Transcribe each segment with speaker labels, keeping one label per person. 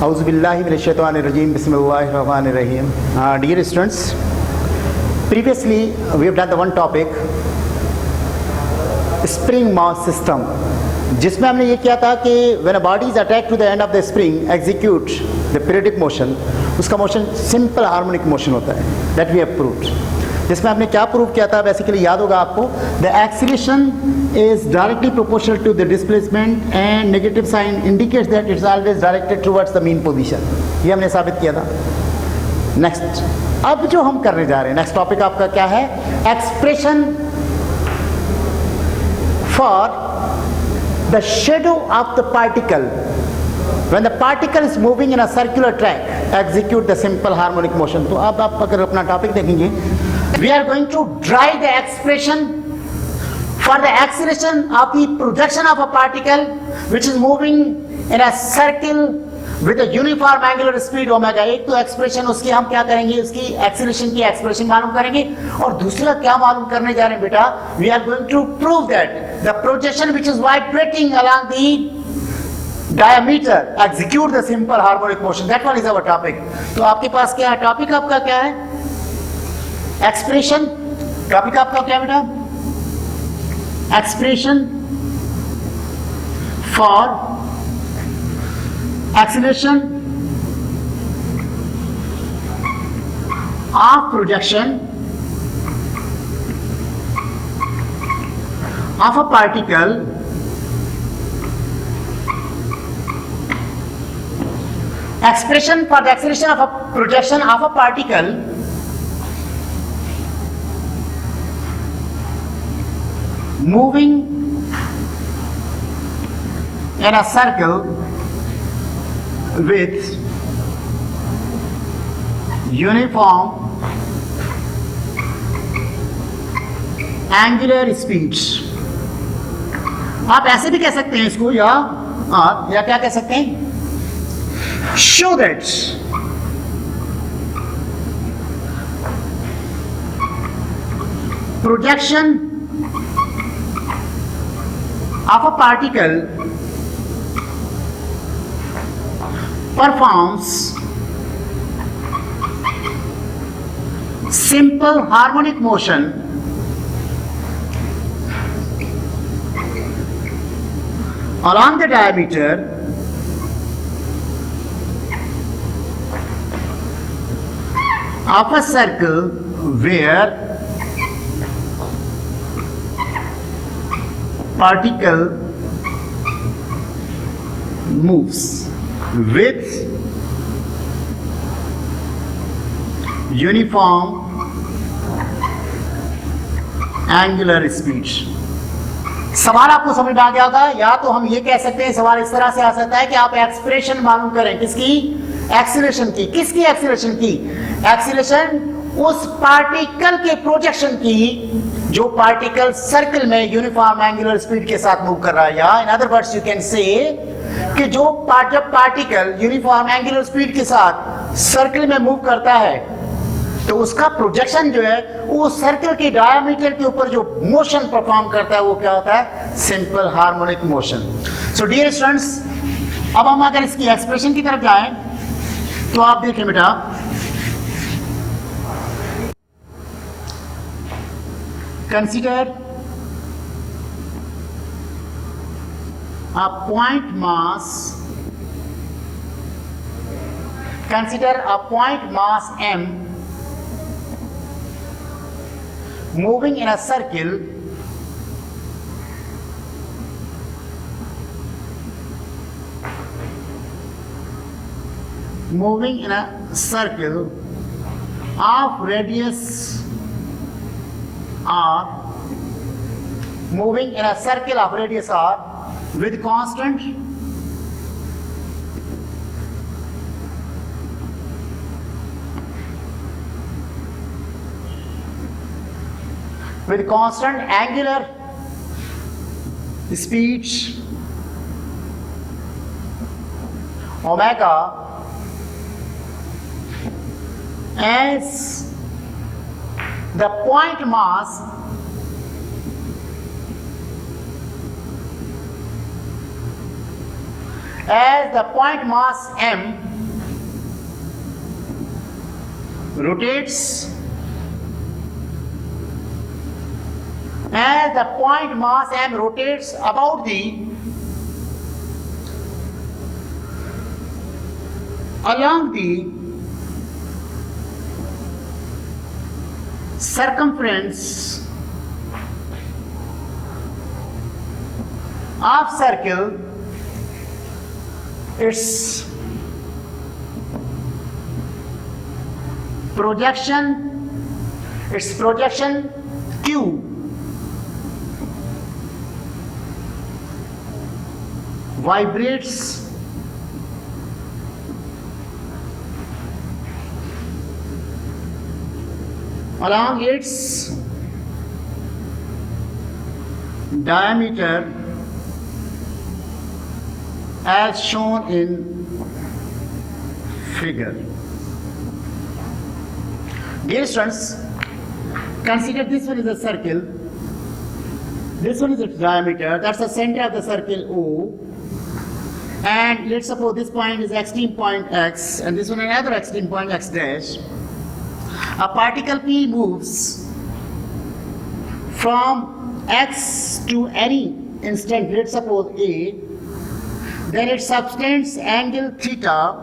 Speaker 1: Auzubillahiminash-shaytanir-rajim. Bismillahir-rahmanir-rahim. Dear students, previously we have done the one topic, spring mass system, जिसमें हमने ये किया था कि when a body is attached to the end of the spring, execute the periodic motion, उसका motion simple harmonic motion होता है. That we have proved. जिसमें हमने क्या प्रूव किया था, बेसिकली याद होगा आपको, the acceleration is directly proportional to the displacement and negative sign indicates that it's always directed towards the mean position. ये हमने साबित किया था. नेक्स्ट, अब जो हम करने जा रहे हैं, नेक्स्ट टॉपिक आपका क्या है, expression for the shadow of the particle when the particle is moving in a circular track, execute the simple harmonic motion. तो अब आप अगर अपना टॉपिक देखेंगे, we are going to derive the expression for the acceleration of the projection of a particle which is moving in a circle with a uniform angular speed omega. एक तो expression उसकी हम क्या करेंगे, उसकी एक्सीलरेशन की expression मालूम करेंगे, और दूसरा क्या मालूम करने जा रहे हैं बेटा, we are going to prove that the projection which is vibrating along the diameter execute the simple harmonic motion. That one is our topic. तो आपके पास क्या है, टॉपिक आपका क्या है, एक्सप्रेशन. टॉपिक आपका क्या है बेटा, expression for acceleration of projection of a particle expression for the acceleration of a projection of a particle moving in a circle with uniform angular speeds. आप ऐसे भी कह सकते हैं इसको, या क्या कह सकते हैं, show that projection of a particle performs simple harmonic motion along the diameter of a circle where particle moves with uniform angular speed. सवाल आपको समझ में आ गया होगा. या तो हम ये कह सकते हैं, सवाल इस तरह से आ सकता है कि आप एक्सप्रेशन मालूम करें, किसकी, एक्सीलरेशन की. किसकी एक्सीलरेशन की, एक्सीलरेशन उस पार्टिकल के प्रोजेक्शन की जो पार्टिकल सर्कल में यूनिफॉर्म एंगुलर स्पीड के साथ मूव कर रहा है. या in other words you can say कि जो जब पार्टिकल यूनिफॉर्म एंगुलर स्पीड के साथ सर्कल में मूव करता है तो उसका प्रोजेक्शन जो है वो सर्कल के डायमीटर के ऊपर जो मोशन परफॉर्म करता है वो क्या होता है, simple harmonic motion. So dear students, अब हम अगर इसकी एक्सप्रेशन की तरफ जाएं तो आप देखें बेटा, consider a point mass, consider a point mass m moving in a circle of radius r, moving in a circle of radius r with constant angular speed omega as the point mass m rotates as the point mass m rotates about along the circumference of circle, its projection q vibrates along its diameter as shown in figure. Dear students, consider this one is a circle, this one is its diameter, that's the center of the circle O, and let's suppose this point is extreme point x and this one another extreme point x dash. A particle P moves from x to any instant, let's suppose A, then it subtends angle theta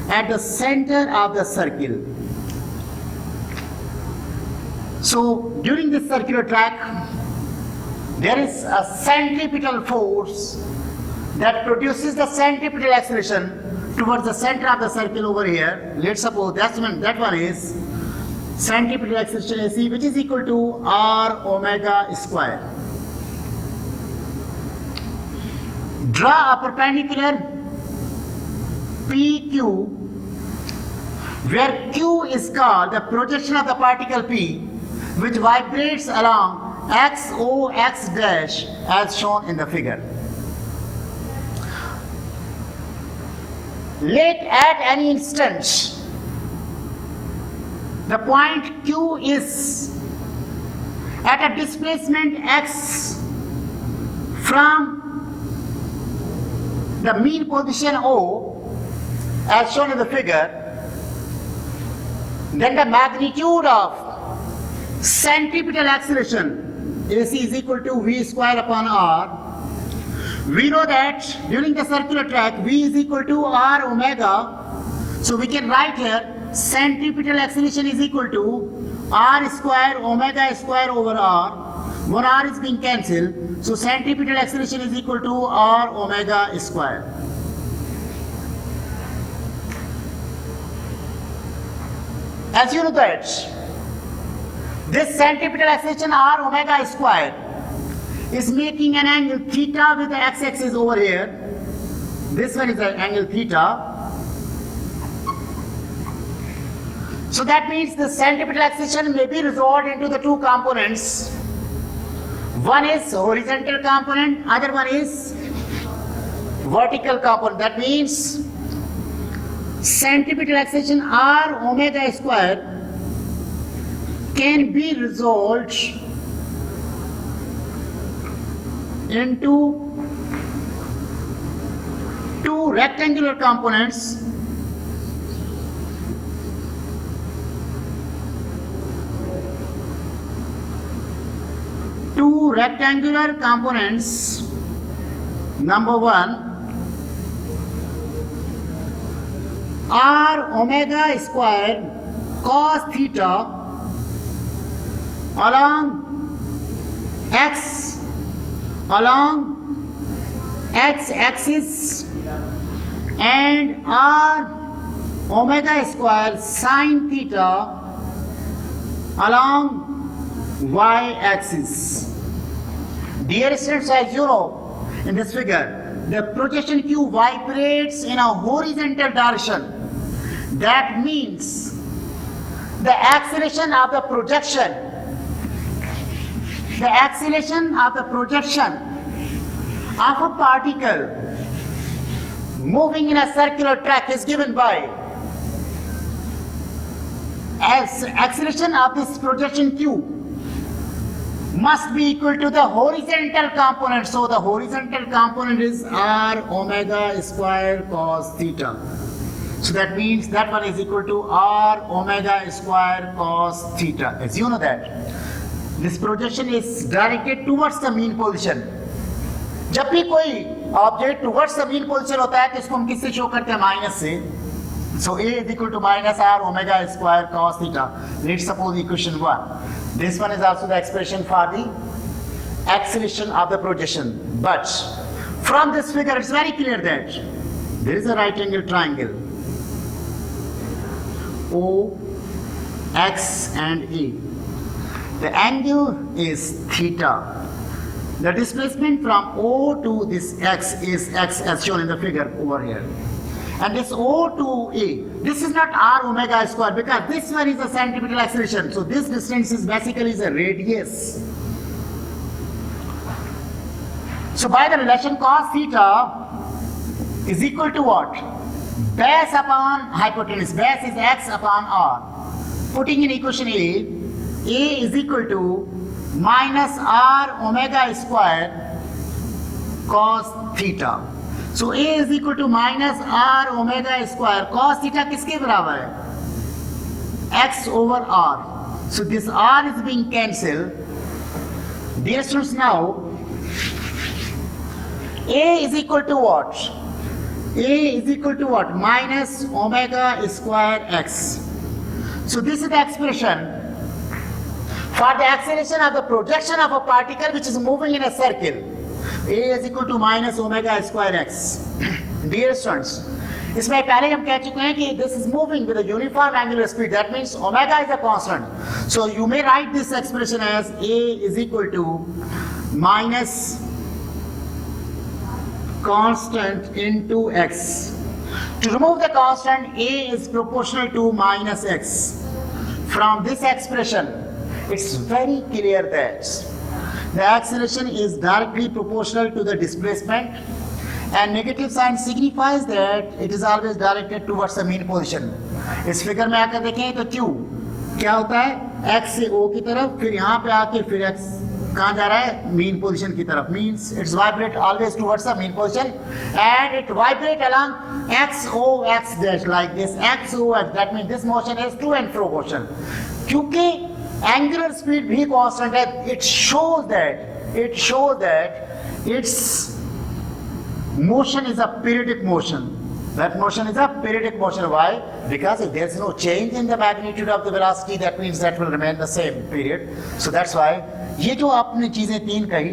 Speaker 1: at the center of the circle. So during this circular track, there is a centripetal force that produces the centripetal acceleration towards the center of the circle over here. Let's suppose that one is centripetal acceleration AC, which is equal to r omega square. Draw a perpendicular PQ, where Q is called the projection of the particle P, which vibrates along XOX dash as shown in the figure. Let at any instant the point Q is at a displacement x from the mean position O as shown in the figure, then the magnitude of centripetal acceleration AC is equal to V square upon R. We know that during the circular track V is equal to R omega, so we can write here centripetal acceleration is equal to R square omega square over R. 1 R is being cancelled, so centripetal acceleration is equal to R omega square. As you know that this centripetal acceleration R omega square is making an angle theta with the x-axis over here. This one is the angle theta. So that means the centripetal acceleration may be resolved into the two components. One is horizontal component, other one is vertical component. That means centripetal acceleration R omega square can be resolved into two rectangular components. Two rectangular components. Number one, R omega square cos theta along x axis, and R omega square sin theta along y axis. Dear students, as you know, in this figure, the projection Q vibrates in a horizontal direction. That means the acceleration of the projection of a particle moving in a circular track is given by as acceleration of this projection Q must be equal to the horizontal component. So the horizontal component is R omega square cos theta. So that means that one is equal to r omega square cos theta. As you know that this projection is directed towards the mean position. जब भी कोई object towards the mean position होता है तो इसको हम किससे show करते हैं? माइनस से. So a is equal to minus r omega square cos theta. Let's suppose equation 1. This one is also the expression for the acceleration of the projection. But from this figure it's very clear that there is a right angle triangle O, X and A. The angle is theta. The displacement from O to this X is X as shown in the figure over here. And this O to A, this is not r omega square because this one is a centripetal acceleration. So this distance is basically the radius. So by the relation cos theta is equal to what? Base upon hypotenuse. Base is x upon r. Putting in equation A is equal to minus r omega square cos theta. So A is equal to minus r omega square cos theta किसके बराबर है? x over r. So this r is being cancelled. Dear students, now A is equal to what? A is equal to what? Minus omega square x. So this is the expression for the acceleration of the projection of a particle which is moving in a circle. A is equal to minus omega square x. Dear students, इसमें पहले हम कह चुके हैं कि this is moving with a uniform angular speed. That means omega is a constant. So you may write this expression as A is equal to minus constant into x. To remove the constant, A is proportional to minus x. From this expression, it's very clear that the acceleration is directly proportional to the displacement, and negative sign signifies that it is always directed towards the mean position. इस figure में आकर देखें तो Q क्या होता है? X से O की तरफ, फिर यहाँ पे आके फिर X कहाँ जा रहा है? मीन पोजीशन की तरफ. Means it's vibrate always towards the mean position, and it vibrate along x o x dash like this. X o x, that means this motion is to and fro motion. क्योंकि angular speed भी constant है, it shows that its motion is a periodic motion. That motion is a periodic motion. Why? Because if there is no change in the magnitude of the velocity, that means that will remain the same period. So that's why ये जो आपने चीजें तीन कही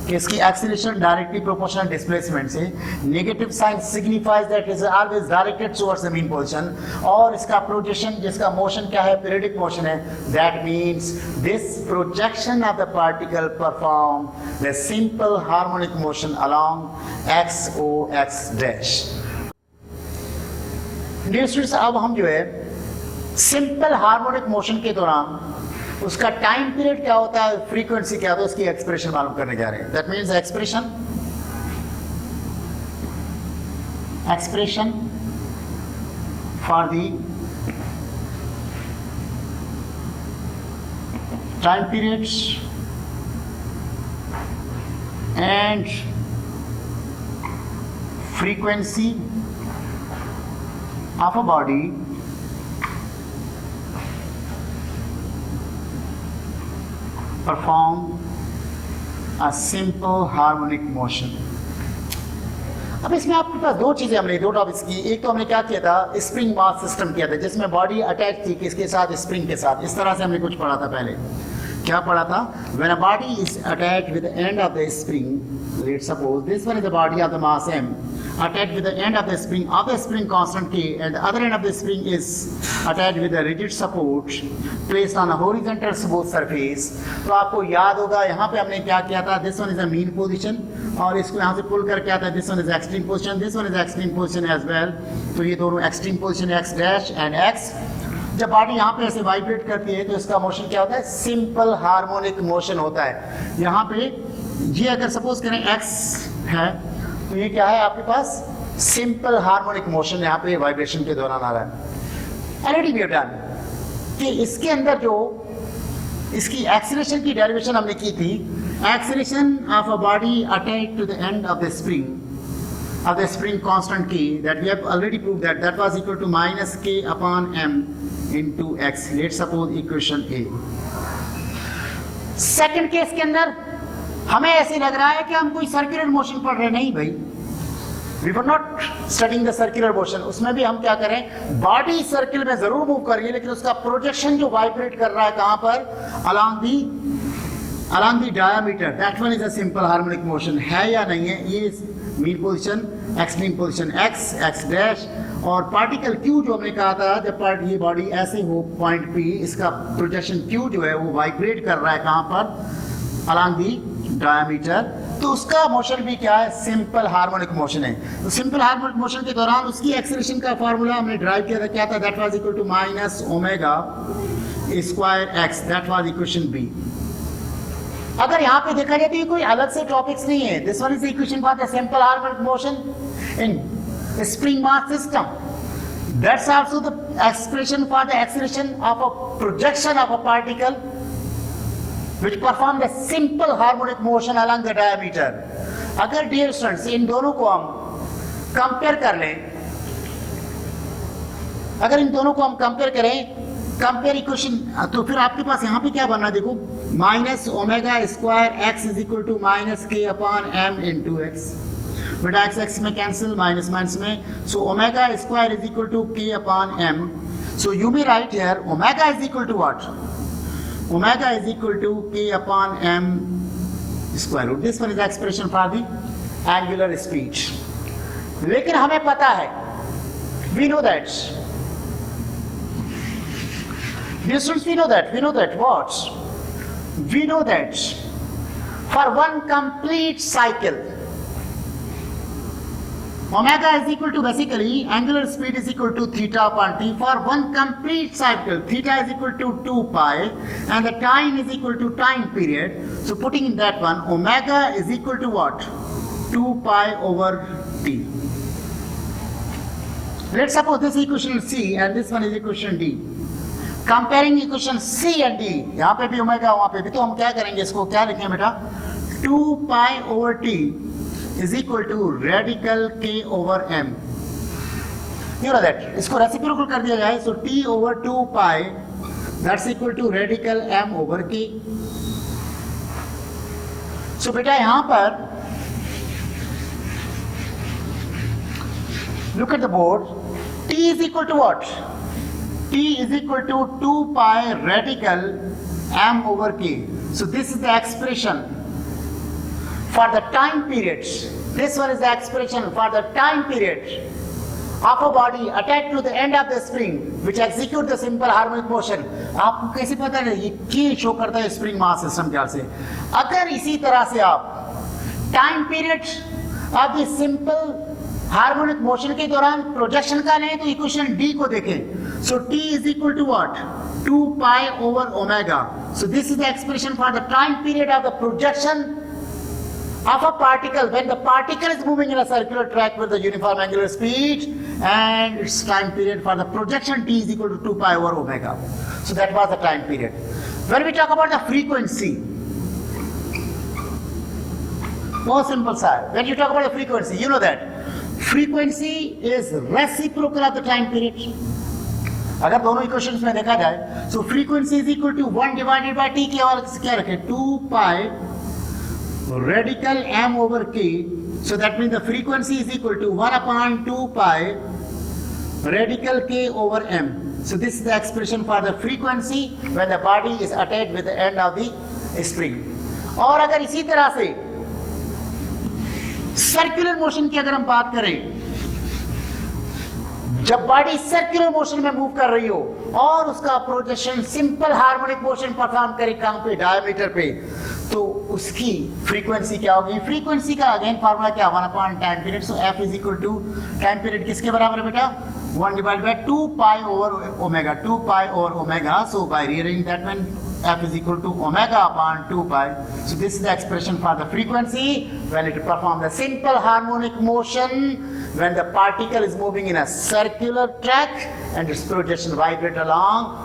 Speaker 1: कि इसकी acceleration directly proportional displacement से, negative sign signifies that it is always directed towards the mean position, और इसका projection जिसका motion क्या है? Periodic motion है. That means this projection of the particle perform the simple harmonic motion along x o x dash. Dear students, अब हम जो है simple harmonic motion के दौरान उसका टाइम पीरियड क्या होता है, फ्रीक्वेंसी क्या होता है, उसकी एक्सप्रेशन मालूम करने जा रहे हैं. That means expression for the time periods and frequency of a body perform a simple harmonic motion. अब इसमें आपके पास दो चीजें हमने दो टॉपिक्स की. एक तो हमने क्या किया था? स्प्रिंग मास सिस्टम किया था जिसमें बॉडी अटैच थी किसके साथ? स्प्रिंग के साथ. इस तरह से हमने कुछ पढ़ा था पहले. क्या पढ़ा था? When a body is attached with the end of the spring, let's suppose this one is the body of the mass m attached with the end of the spring constant k, and the other end of the spring is attached with a rigid support placed on a horizontal smooth surface. तो आपको याद होगा यहाँ पे हमने क्या किया था? This one is a mean position, और इसको यहाँ से पुल करके आता है. This one is extreme position, this one is extreme position as well. तो ये दोनों extreme position x dash and x. जब बॉडी यहाँ पे ऐसे वाइब्रेट करती है तो इसका मोशन क्या होता है? सिंपल हार्मोनिक मोशन होता है. यहाँ पे ये अगर सपोज करें x है तो ये क्या है आपके पास? सिंपल हार्मोनिक मोशन यहाँ पे वाइब्रेशन के दौरान आ रहा है. ऑलरेडी वी हैव डन कि इसके अंदर जो इसकी एक्सीलरेशन की डेरिवेशन हमने की थी. Acceleration of a body attached to the end of the spring of the spring constant K that we have already proved that was equal to minus K upon M into X. Let's suppose equation A. Second case के अंदर हमें ऐसे लग रहा है कि हम कोई सर्कुलर मोशन पढ़ रहे, नहीं भाई, we were not studying the circular motion. उसमें भी हम क्या करें, बॉडी सर्किल में जरूर मूव कर रही है, लेकिन उसका प्रोजेक्शन जो वाइब्रेट कर रहा है कहां पर, along the diameter, that one is a simple harmonic motion, है या नहीं है। ये mean position, extreme position x, x dash, और पार्टिकल q जो हमने कहा था, जब ये बॉडी ऐसे हो पॉइंट p, इसका प्रोजेक्शन q जो है वो वाइब्रेट कर रहा है कहां पर, along the diameter, तो उसका मोशन भी क्या है, सिंपल हार्मोनिक मोशन है। तो सिंपल हार्मोनिक मोशन के दौरान उसकी एक्सेलरेशन का फार्मूला हमने ड्राइव किया था, क्या था, that was equal to minus omega square x, that was equation B. अगर यहाँ पे देखा जाए तो ये कोई अलग से टॉपिक्स नहीं है, this one is the equation for the simple harmonic motion in spring mass system, that's also the expression for the acceleration of a projection of a particle which perform the simple harmonic motion along the diameter। अगर dear students in दोनों को हम compare कर लें, अगर इन दोनों को हम कंपेयर करें, कंपेयर इक्वेशन, तो फिर आपके पास यहाँ पे क्या बनना है, देखो, minus omega square x is equal to minus K upon M into X, बेटा एक्स एक्स में कैंसिल, माइनस माइनस में, so omega square is equal to K upon M, so you may write here omega is equal to what, omega is equal to k upon m square root. This one is the expression for the angular speed. लेकिन हमें पता है, we know that, dear students, we know that what? We know that for one complete cycle, omega is equal to, basically angular speed is equal to theta upon t. For one complete cycle, theta is equal to 2 pi and the time is equal to time period. So putting in that one, omega is equal to what, 2 pi over t. Let's suppose this equation is C and this one is equation D. Comparing equation C and D, यहाँ पे भी omega, वहाँ पे भी, तो हम क्या करेंगे, इसको क्या लिखेंगे बेटा, 2 pi over t is equal to radical k over m. You know that, इसको रेसिप्रोकल कर दिया जाए, so t over 2 pi that's equal to radical m over k. So बेटा यहाँ पर look at the board, t is equal to what, t is equal to 2 pi radical m over k. So this is the expression for the time periods. This one is the expression for the time period of a body attached to the end of the spring which execute the simple harmonic motion. आपको कैसे पता है, ये K show करता है spring mass system ख्याल से। अगर इसी तरह से आप time period of the simple harmonic motion के दौरान प्रोजेक्शन का लें तो इक्वेशन D को देखें, so T is equal to what, 2 pi over omega. So this is the expression for the time period of the projection of a particle when the particle is moving in a circular track with the uniform angular speed, and its time period for the projection t is equal to 2 pi over omega. So that was the time period. When we talk about the frequency, more simple sir, when you talk about the frequency, you know that frequency is reciprocal of the time period. अगर दोनों equations में देखा जाए, so frequency is equal to 1 divided by t, क्या रखें, 2 pi radical m over k. So that means the frequency is equal to 1 upon 2 pi radical k over m. So this is the expression for the frequency when the body is attached with the end of the spring. और अगर इसी तरह से circular motion की अगर हम बात करें, जब बॉडी सर्कुलर मोशन में मूव कर रही हो और उसका projection simple harmonic motion perform करे कहां पे, डायमीटर पे, तो उसकी फ्रीक्वेंसी क्या होगी, फ्रीक्वेंसी का अगेन फार्मूला क्या, 1 upon time period. So f is equal to time period किसके बराबर है बेटा, 1 divide by 2 pi over omega, 2 pi over omega. So by rearranging that one, f is equal to omega upon 2 pi. So this is the expression for the frequency when it performs the simple harmonic motion when the particle is moving in a circular track and its projection vibrate along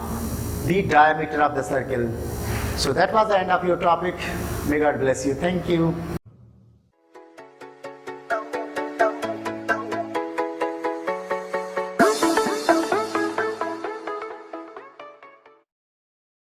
Speaker 1: the diameter of the circle. So that was the end of your topic. May God bless you. Thank you.